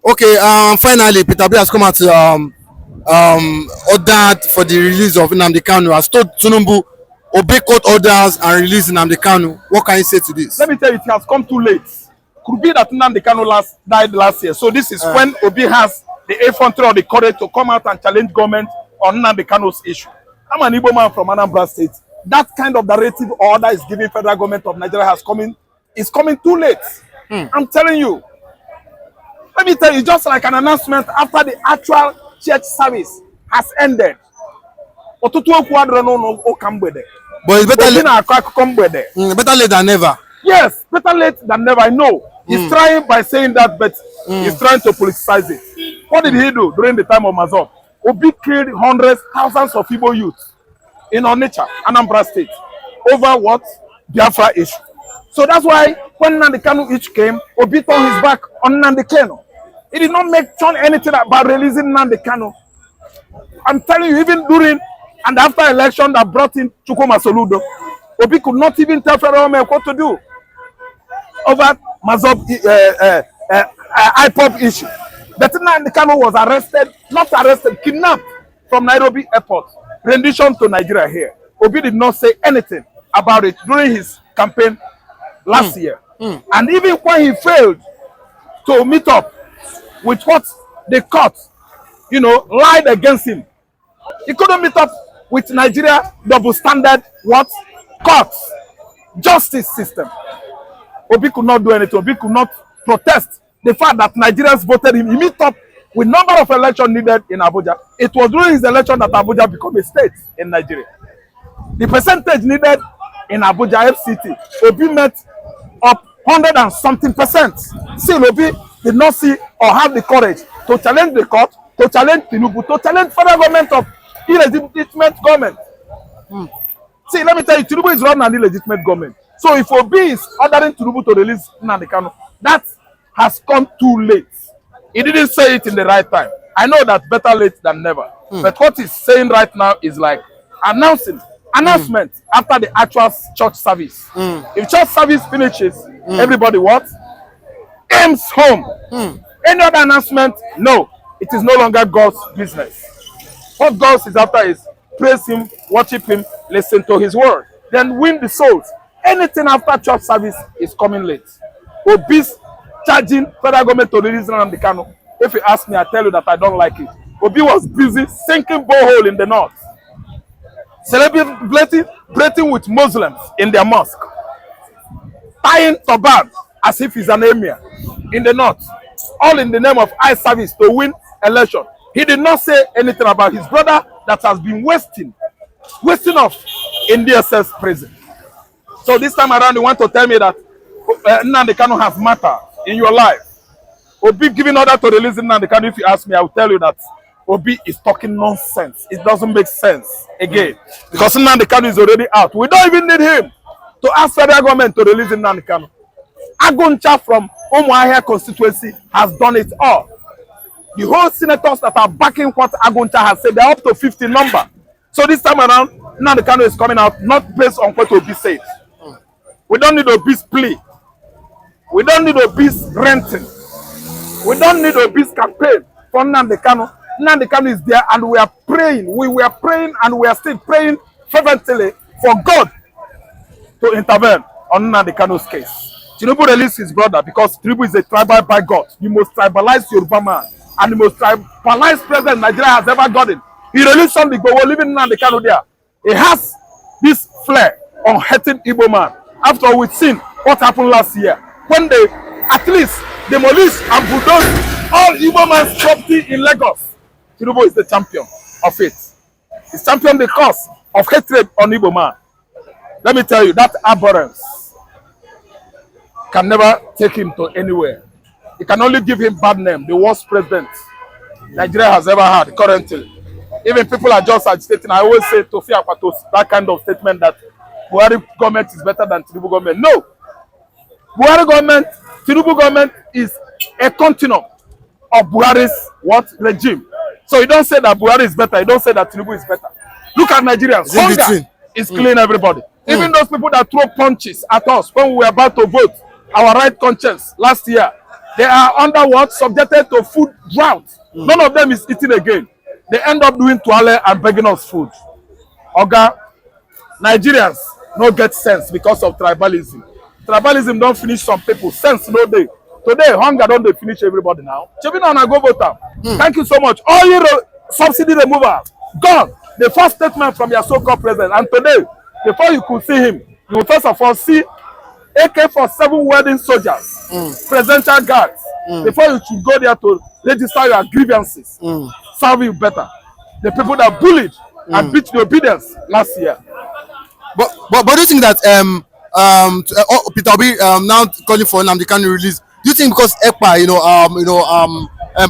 Okay, finally, Peter B has come out to ordered for the release of Nnamdi Kanu. Has told Tinubu obey court orders and release Nnamdi Kanu. What can you say to this? Let me tell you, it has come too late. Could be that Nnamdi died last year. So this is when Obi has the effrontery or the courage to come out and challenge government on Nnamdi Kanu's issue. I'm an Igbo man from Anambra State. That kind of directive order is giving federal government of Nigeria is coming too late. I'm telling you. Let me tell you, just like an announcement after the actual church service has ended. But it's Better late than never. Yes, better late than never. I know. He's trying by saying that, but he's trying to politicize it. What did he do during the time of Mazop? Obi killed hundreds, thousands of Igbo youth in Onitsha, Anambra State, over what? Biafra issue. So that's why when Nnamdi Kanu issue came, Obi turned his back on Nnamdi Kanu. He did not mention anything about releasing Nnamdi Kanu. I'm telling you, even during and after election that brought in Chukwuma Soludo, Obi could not even tell federal government what to do over Mazop IPOP issue. But Nnamdi Kanu was kidnapped from Nairobi airport, rendition to Nigeria here. Obi did not say anything about it during his campaign last year. And even when he failed to meet up with what the court, lied against him, he couldn't meet up with Nigeria double standard courts, justice system. Obi could not do anything. Obi could not protest the fact that Nigerians voted him. He met up with number of elections needed in Abuja. It was during his election that Abuja became a state in Nigeria. The percentage needed in Abuja FCT, Obi met up 100 and something percent. Still, Obi did not see or have the courage to challenge the court, to challenge Tinubu, to challenge federal government of illegitimate government. See, let me tell you, Tinubu is running an illegitimate government. So if Obi is ordering Tinubu to release Nnamdi Kanu, that has come too late. He didn't say it in the right time. I know that better late than never. But what he's saying right now is like announcement after the actual church service. If church service finishes, everybody what? Aims home. Any other announcement? No. It is no longer God's business. What God is after is praise him, worship him, listen to his word, then win the souls. Anything after church service is coming late. Obi's charging federal government to release Nnamdi Kanu. If you ask me, I tell you that I don't like it. Obi was busy sinking borehole in the north, celebrating with Muslims in their mosque, tying turban as if he's an emir in the north, all in the name of eye service to win election. He did not say anything about his brother that has been wasting off in DSS prison. So this time around, you want to tell me that Nnamdi Kanu has matter in your life. Obi giving order to release Nnamdi Kanu, if you ask me, I will tell you that Obi is talking nonsense. It doesn't make sense again. Because Nnamdi Kanu is already out. We don't even need him to ask federal government to release Nnamdi Kanu. Aguncha from Umuahia constituency has done it all. The whole senators that are backing what Aguncha has said, they're up to 50 number. So this time around, Nnamdi Kanu is coming out not based on what Obi said. We don't need Obi's plea. We don't need Obi's renting. We don't need Obi's campaign for Nnamdi Kanu. Nnamdi Kanu is there and we are praying. We were praying and we are still praying fervently for God to intervene on Nnamdi Kanu's case. Tinubu released his brother because Tinubu is a tribal by God. The most tribalized Yoruba man and the most tribalized president Nigeria has ever gotten. He released something, but we're leaving Nnamdi Kanu there. He has this flair on hating Igbo man. After all, we've seen what happened last year when they at least demolished and bulldozed all Igbo man's property in Lagos. Tinubu is the champion of it. He's championed the cause of hatred on Igbo man. Let me tell you, that abhorrence can never take him to anywhere. It can only give him bad name, the worst president Nigeria has ever had currently. Even people are just agitating. I always say to Fia Patos, that kind of statement that Buhari government is better than Tinubu government. No. Buhari government, Tinubu government is a continuum of Buhari's regime. So you don't say that Buhari is better. You don't say that Tinubu is better. Look at Nigerians. Hunger is killing everybody. Even those people that throw punches at us when we were about to vote our right conscience last year, They are under what? Subjected to food drought. None of them is eating again. They end up doing toilet and begging us food. Oga, Nigerians no get sense because of tribalism. Tribalism don't finish some people. Sense no day. Today, hunger don't they finish everybody now. Chebina and I go vote. Thank you so much. All you subsidy removers, gone. The first statement from your so-called president. And today, before you could see him, you will first of all see AK-47 wedding soldiers, presidential guards. Before you should go there to register your grievances, serve you better. The people that bullied and beat the obedience last year. But do you think that Peter Obi now calling for nnamdikanu release? Do you think because Ekpa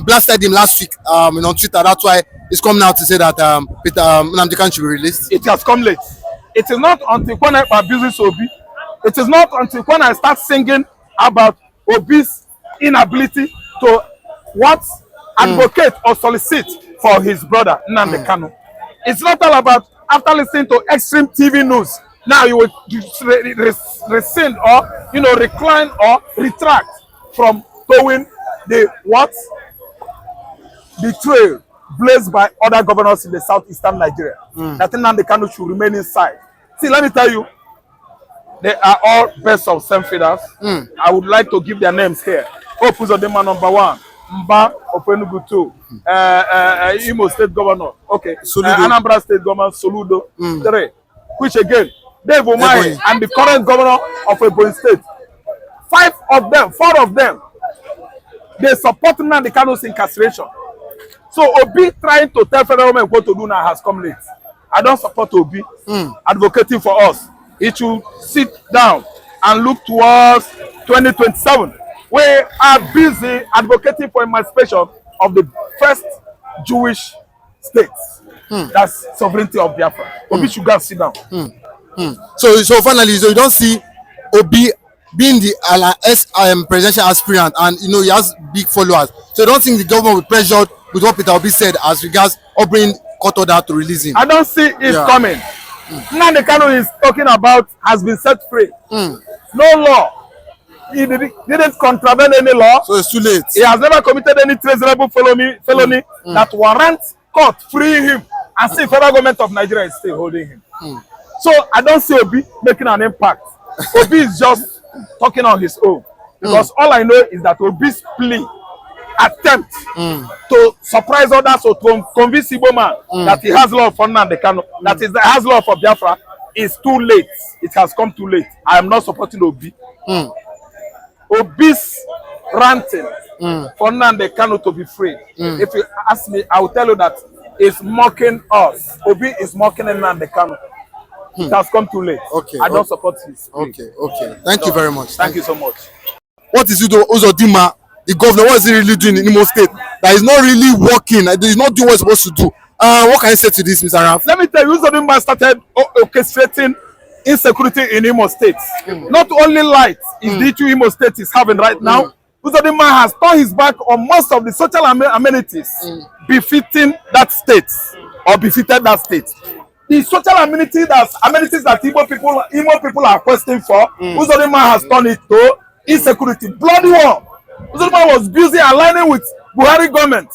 blasted him last week on Twitter, that's why he's coming out to say that nnamdikanu should be released? It has come late. It is not until when I abuses Obi. It is not until when I start singing about Obi's inability to advocate or solicit for his brother Nnamdi Kanu. It's not all about after listening to extreme TV news. Now you will rescind or recline or retract from towing the trail blazed by other governors in the southeastern Nigeria. That Nnamdi Kanu should remain inside. See, let me tell you, they are all best of same feathers. I would like to give their names here. Hope Uzodinma number 1, Mba of Enugu 2, Imo State Governor, okay, Anambra State Governor Soludo 3, which again, Dave Umahi and the current governor of Ebonyi State. 4 of them, they support Nnamdi Kanu's incarceration. So Obi trying to tell federal government what to do now has come late. I don't support Obi advocating for us. He should sit down and look towards 2027. We are busy advocating for emancipation of the first Jewish state. That's sovereignty of Biafra. Obi should go and sit down. So finally, you don't see Obi being the presidential aspirant, and he has big followers. So you don't think the government will pressure with what Peter Obi said as regards bringing court order to release him? I don't see it coming. Nnamdi Kanu is talking about has been set free. No law. He didn't contravene any law. So it's too late. He has never committed any treasonable felony that warrants court freeing him. And see, federal government of Nigeria is still holding him. So I don't see Obi making an impact. Obi is just talking on his own. Because all I know is that Obi's plea attempt to surprise others or to convince Igbo man that he has love for Nnamdi Kanu, that he has love for Biafra, is too late. It has come too late. I am not supporting Obi. Obi's ranting for Nnamdi Kanu to be free. If you ask me, I will tell you that it's mocking us. Obi is mocking Nnamdi Kanu. It has come too late. Okay, I don't support his plea. Okay. Thank you very much. Thank you so much. What is Uzodinma, the governor, what is he really doing in Imo State that is not really working? That is not doing what he's supposed to do? What can you say to this, Mr. Ralph? Let me tell you, Uzodinma started orchestrating insecurity in Imo State. Not only light is the issue Imo State is having right now. Uzodinma has turned his back on most of the social amenities befitting that state or befitted that state. The social amenities that Igbo people are questioning for, Uzodinma has turned it to insecurity, bloody war. Uzodinma was busy aligning with Buhari government,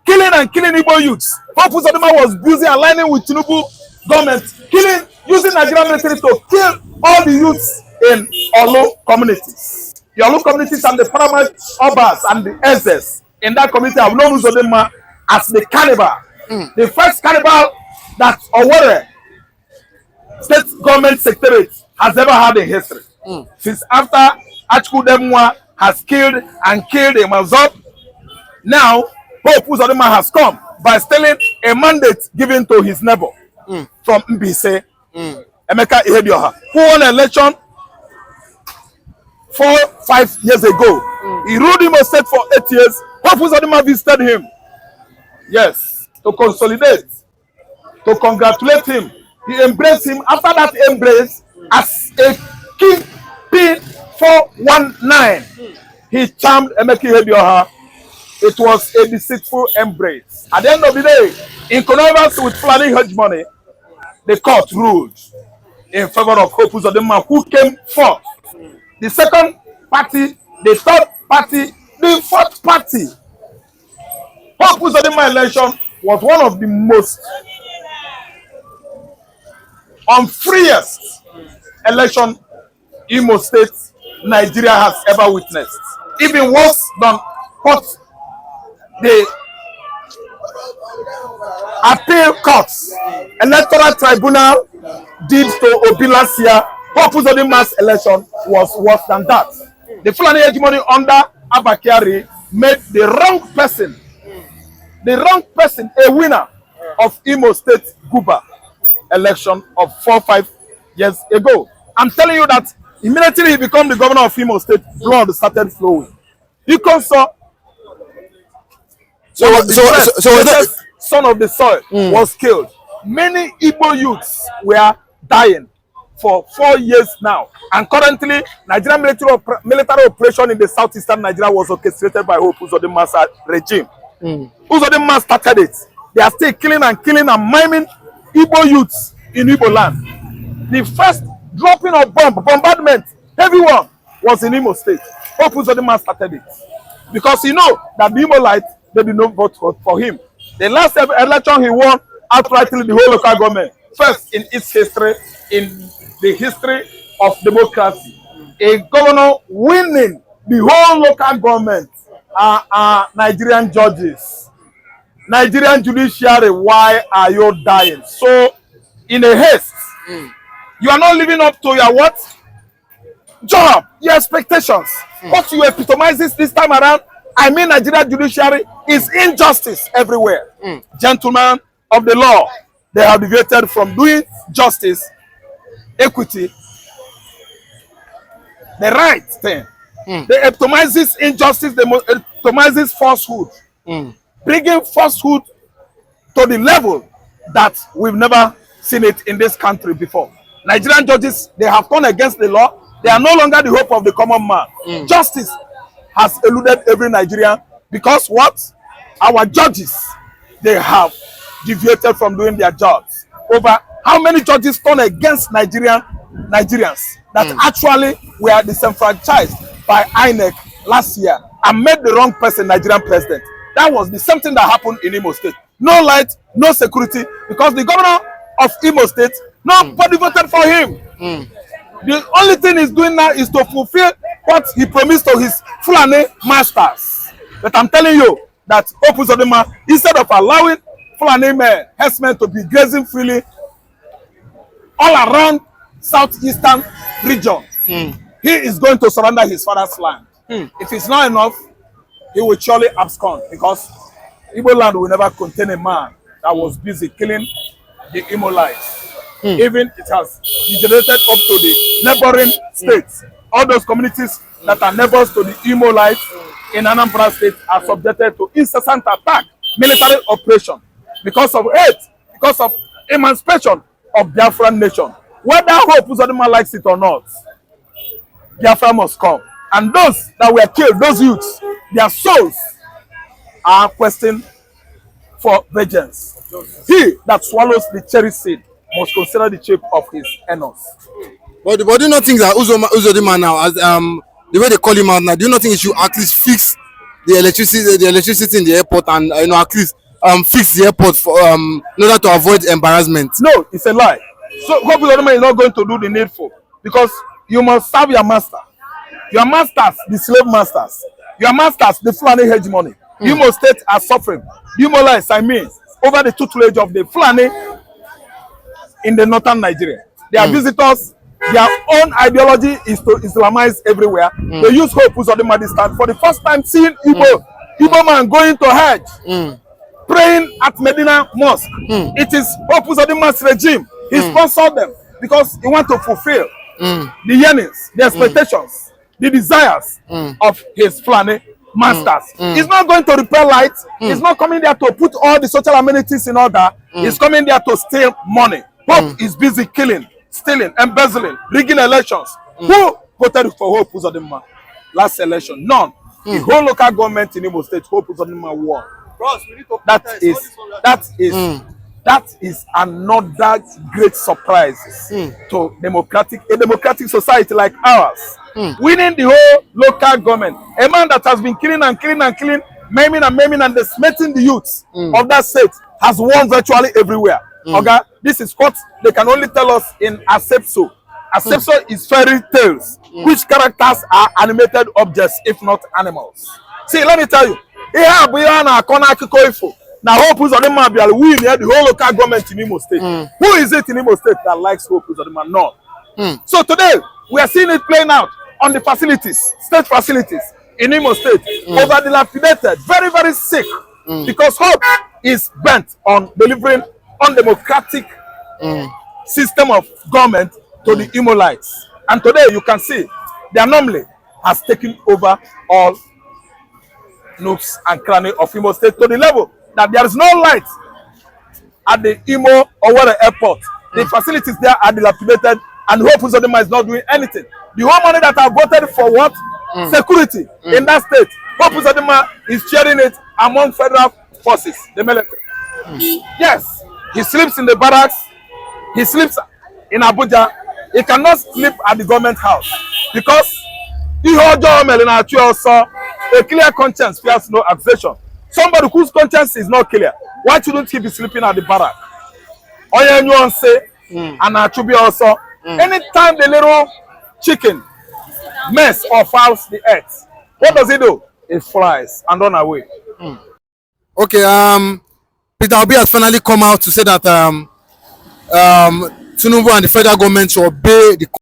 killing Igbo youths. Uzodinma was busy aligning with Tinubu government, using Nigerian military to kill all the youths in Olu communities. The Olu communities and the paramount Obas and the SS in that community have known Uzodinma as the cannibal. The first cannibal that Owerri state government secretariat has ever had in history. Since after Achukwu has killed a Mazop, now Hope Uzodinma has come by stealing a mandate given to his neighbor from Mbise, Emeka Ihedioha, who won an election 4-5 years ago. He ruled Imo State for 8 years. Hope Uzodinma visited him. Yes, to consolidate, to congratulate him. He embraced him. After that embrace, as a kingpin 419, he charmed Emeka Ihedioha. It was a deceitful embrace. At the end of the day, in connivance with Fulani hegemony, the court ruled in favor of Hope Uzodinma, who came fourth. The second party, the third party The fourth party, Hope Uzodinma election was one of the most unfreest election Imo State, Nigeria has ever witnessed. Even worse than what the appeal courts, electoral tribunal did to Obi last year. Hope Uzodinma's election was worse than that. The Fulani hegemony under Abba Kyari made the wrong person a winner of Imo State Guba election of 4-5 years ago. I'm telling you that immediately he became the governor of Imo State, blood started flowing. You saw the son of the soil was killed. Many Igbo youths were dying for 4 years now. And currently, Nigerian military operation in the southeastern Nigeria was orchestrated by Hope Uzodinma's regime. Uzodinma started it. They are still killing and maiming Igbo youths in Igbo land. The first dropping of bombardment, heavy one, was in Imo State. Hope Uzodinma started it. Because you know that the Imo light, they did not vote for him. The last election he won outrightly the whole local government. First in its history, in the history of democracy. A governor winning the whole local government are Nigerian judges. Nigerian judiciary, why are you dying? So, in a haste, you are not living up to your what? Job, your expectations. What you epitomize this time around, I mean Nigerian judiciary is injustice everywhere. Gentlemen of the law, they have deviated from doing justice, equity, the right thing. They epitomize this injustice, they epitomize this falsehood. Bringing falsehood to the level that we've never seen it in this country before. Nigerian judges, they have gone against the law. They are no longer the hope of the common man. Justice has eluded every Nigerian because what? Our judges, they have deviated from doing their jobs. Over how many judges turned against Nigerians that actually were disenfranchised by INEC last year and made the wrong person Nigerian president. That was the same thing that happened in Imo State. No light, no security, because the governor of Imo State, nobody voted for him. The only thing he's doing now is to fulfill what he promised to his Fulani masters. But I'm telling you that Hope Uzodinma, instead of allowing Fulani men, herdsmen to be grazing freely all around southeastern region, he is going to surrender his father's land. If it's not enough, he will surely abscond, because Igbo land will never contain a man that was busy killing the Imolites. Even it has degenerated up to the neighboring states. All those communities that are neighbors to the Imolites in Anambra State are subjected to incessant attack, military operation, because of hate, because of emancipation of Biafra nation. Whether Hope Uzodinma likes it or not, Biafra must come. And those that were killed, those youths, their souls are questioned for vengeance. He that swallows the cherry seed must consider the shape of his anus. But do you not think that Uzodinma now, as the way they call him out now, do you not think he should at least fix the electricity in the airport and at least fix the airport for in order to avoid embarrassment? No, it's a lie. So Hope Uzodinma is not going to do the needful, because you must serve your master. Your masters, the slave masters. Your masters, the Fulani hegemony. Imo State are suffering. Imolites, I mean, over the tutelage of the Fulani in the northern Nigeria. Their visitors, their own ideology is to Islamize everywhere. They use Hope Uzodinma this time. For the first time, seeing Igbo man going to Hajj, praying at Medina Mosque. It is Hope Uzodinma's regime. He sponsored them because he wants to fulfill the yearnings, the expectations, the desires of his Fulani masters. He's not going to repel light. He's not coming there to put all the social amenities in order. He's coming there to steal money. Hope is busy killing, stealing, embezzling, rigging elections. Who voted for Hope Uzodinma last election? None. The whole local government in Imo State, Hope Uzodinma won. That is That is another great surprise to a democratic society like ours. Winning the whole local government. A man that has been killing and killing and killing, maiming and decimating the youths of that state has won virtually everywhere. Okay, this is what they can only tell us in Asepso. Asepso is fairy tales, which characters are animated objects, if not animals. See, let me tell you. Now, Hope Uzodinma will win the whole local government in Imo State. Who is it in Imo State that likes Hope Uzodinma? None. So today, we are seeing it playing out on the facilities, state facilities in Imo State, over dilapidated, very, very sick, because Hope is bent on delivering undemocratic system of government to the Imolites. And today, you can see the anomaly has taken over all nooks and crannies of Imo State to the level that there is no light at the Imo or Owerri airport. The facilities there are dilapidated, and Hope Uzodinma is not doing anything. The whole money that I voted for what? Security in that state. Hope Uzodinma is sharing it among federal forces, the military. Yes, he sleeps in the barracks, he sleeps in Abuja, he cannot sleep at the government house because a clear conscience fears no accusation. Somebody whose conscience is not clear, why shouldn't he be sleeping at the barrack? Oya anyone say, and Achubi also, anytime the little chicken mess or fouls the earth, what does it do? It flies and run away. Okay, Peter Obi has finally come out to say that Tinubu and the federal government should obey the